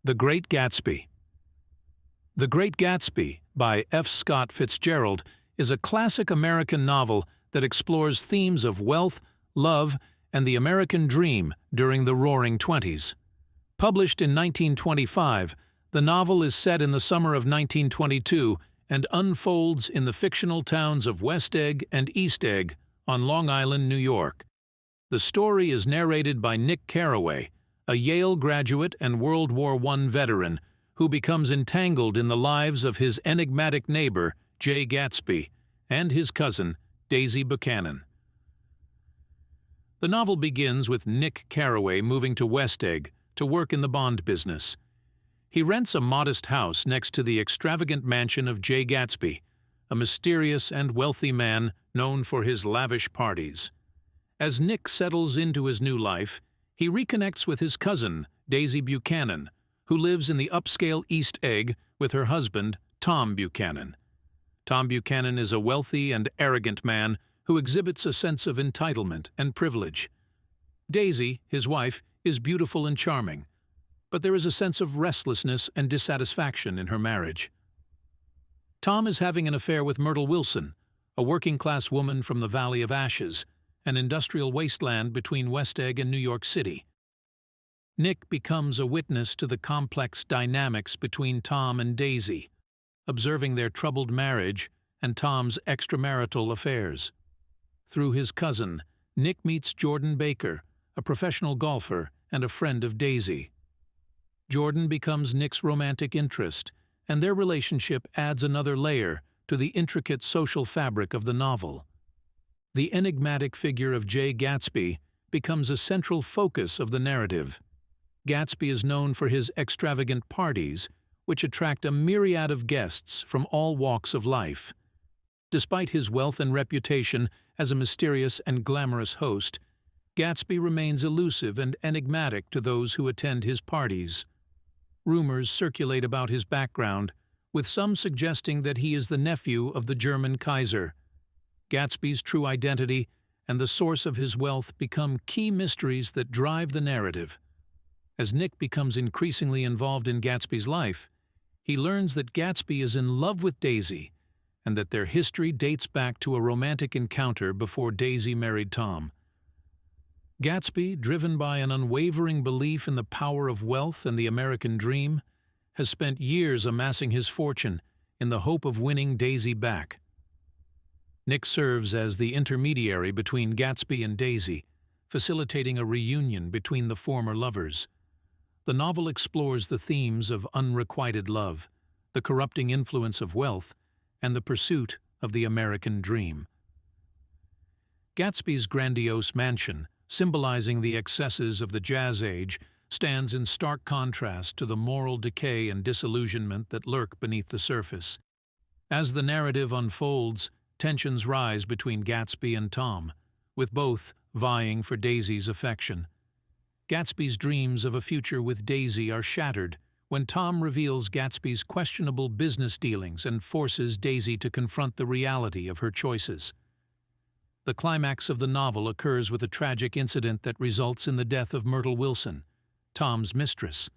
The Great Gatsby. The Great Gatsby, by F. Scott Fitzgerald, is a classic American novel that explores themes of wealth, love, and the American dream during the Roaring Twenties. Published in 1925, the novel is set in the summer of 1922 and unfolds in the fictional towns of West Egg and East Egg on Long Island, New York. The story is narrated by Nick Carraway, a Yale graduate and World War I veteran who becomes entangled in the lives of his enigmatic neighbor, Jay Gatsby, and his cousin, Daisy Buchanan. The novel begins with Nick Carraway moving to West Egg to work in the bond business. He rents a modest house next to the extravagant mansion of Jay Gatsby, a mysterious and wealthy man known for his lavish parties. As Nick settles into his new life, he reconnects with his cousin, Daisy Buchanan, who lives in the upscale East Egg with her husband, Tom Buchanan. Tom Buchanan is a wealthy and arrogant man who exhibits a sense of entitlement and privilege. Daisy, his wife, is beautiful and charming, but there is a sense of restlessness and dissatisfaction in her marriage. Tom is having an affair with Myrtle Wilson, a working-class woman from the Valley of Ashes, an industrial wasteland between West Egg and New York City. Nick becomes a witness to the complex dynamics between Tom and Daisy, observing their troubled marriage and Tom's extramarital affairs. Through his cousin, Nick meets Jordan Baker, a professional golfer and a friend of Daisy. Jordan becomes Nick's romantic interest, and their relationship adds another layer to the intricate social fabric of the novel. The enigmatic figure of Jay Gatsby becomes a central focus of the narrative. Gatsby is known for his extravagant parties, which attract a myriad of guests from all walks of life. Despite his wealth and reputation as a mysterious and glamorous host, Gatsby remains elusive and enigmatic to those who attend his parties. Rumors circulate about his background, with some suggesting that he is the nephew of the German Kaiser. Gatsby's true identity and the source of his wealth become key mysteries that drive the narrative. As Nick becomes increasingly involved in Gatsby's life, he learns that Gatsby is in love with Daisy and that their history dates back to a romantic encounter before Daisy married Tom. Gatsby, driven by an unwavering belief in the power of wealth and the American dream, has spent years amassing his fortune in the hope of winning Daisy back. Nick serves as the intermediary between Gatsby and Daisy, facilitating a reunion between the former lovers. The novel explores the themes of unrequited love, the corrupting influence of wealth, and the pursuit of the American dream. Gatsby's grandiose mansion, symbolizing the excesses of the Jazz Age, stands in stark contrast to the moral decay and disillusionment that lurk beneath the surface. As the narrative unfolds, tensions rise between Gatsby and Tom, with both vying for Daisy's affection. Gatsby's dreams of a future with Daisy are shattered when Tom reveals Gatsby's questionable business dealings and forces Daisy to confront the reality of her choices. The climax of the novel occurs with a tragic incident that results in the death of Myrtle Wilson, Tom's mistress.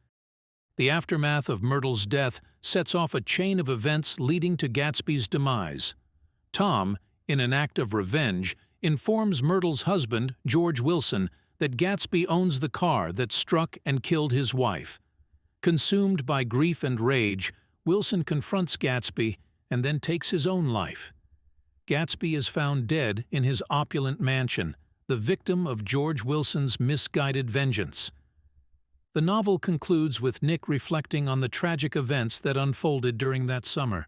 The aftermath of Myrtle's death sets off a chain of events leading to Gatsby's demise. Tom, in an act of revenge, informs Myrtle's husband, George Wilson, that Gatsby owns the car that struck and killed his wife. Consumed by grief and rage, Wilson confronts Gatsby and then takes his own life. Gatsby is found dead in his opulent mansion, the victim of George Wilson's misguided vengeance. The novel concludes with Nick reflecting on the tragic events that unfolded during that summer.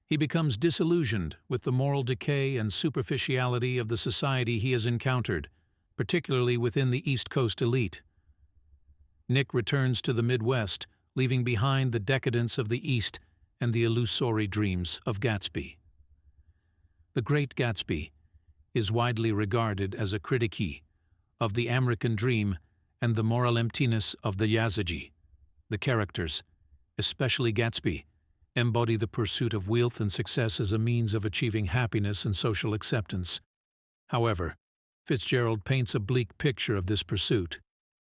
He becomes disillusioned with the moral decay and superficiality of the society he has encountered, particularly within the East Coast elite. Nick returns to the Midwest, leaving behind the decadence of the East and the illusory dreams of Gatsby. The Great Gatsby is widely regarded as a critique of the American dream and the moral emptiness of the Jazz Age. The characters, especially Gatsby, embody the pursuit of wealth and success as a means of achieving happiness and social acceptance. However, Fitzgerald paints a bleak picture of this pursuit,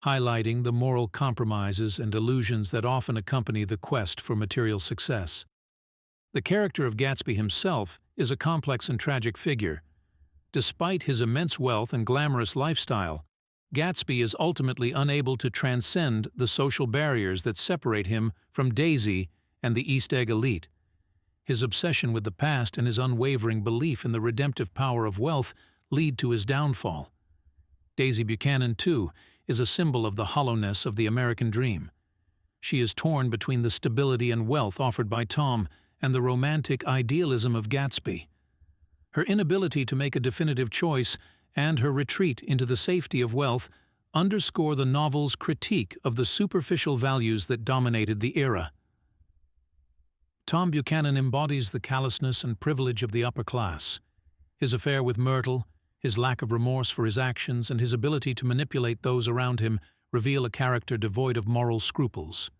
highlighting the moral compromises and illusions that often accompany the quest for material success. The character of Gatsby himself is a complex and tragic figure. Despite his immense wealth and glamorous lifestyle, Gatsby is ultimately unable to transcend the social barriers that separate him from Daisy and the East Egg elite. His obsession with the past and his unwavering belief in the redemptive power of wealth lead to his downfall. Daisy Buchanan, too, is a symbol of the hollowness of the American dream. She is torn between the stability and wealth offered by Tom and the romantic idealism of Gatsby. Her inability to make a definitive choice and her retreat into the safety of wealth underscore the novel's critique of the superficial values that dominated the era. Tom Buchanan embodies the callousness and privilege of the upper class. His affair with Myrtle, his lack of remorse for his actions, and his ability to manipulate those around him reveal a character devoid of moral scruples.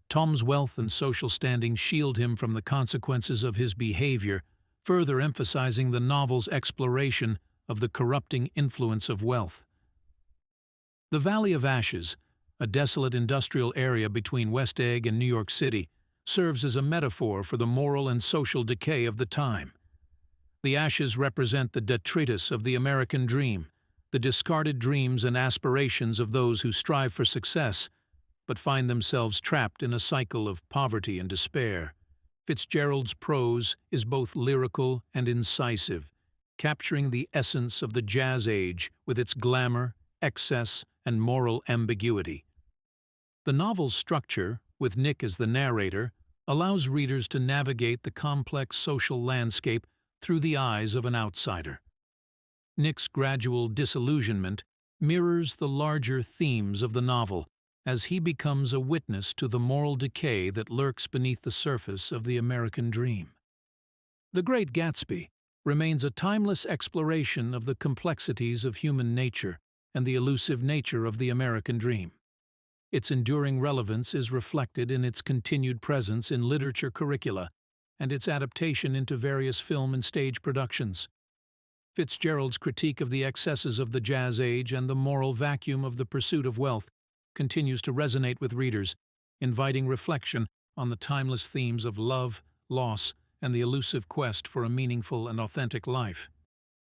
Tom's wealth and social standing shield him from the consequences of his behavior, further emphasizing the novel's exploration of the corrupting influence of wealth. The Valley of Ashes, a desolate industrial area between West Egg and New York City, serves as a metaphor for the moral and social decay of the time. The ashes represent the detritus of the American dream, the discarded dreams and aspirations of those who strive for success, but find themselves trapped in a cycle of poverty and despair. Fitzgerald's prose is both lyrical and incisive, capturing the essence of the Jazz Age with its glamour, excess, and moral ambiguity. The novel's structure, with Nick as the narrator, allows readers to navigate the complex social landscape through the eyes of an outsider. Nick's gradual disillusionment mirrors the larger themes of the novel as he becomes a witness to the moral decay that lurks beneath the surface of the American dream. The Great Gatsby remains a timeless exploration of the complexities of human nature and the elusive nature of the American dream. Its enduring relevance is reflected in its continued presence in literature curricula and its adaptation into various film and stage productions. Fitzgerald's critique of the excesses of the Jazz Age and the moral vacuum of the pursuit of wealth continues to resonate with readers, inviting reflection on the timeless themes of love, loss, and the elusive quest for a meaningful and authentic life.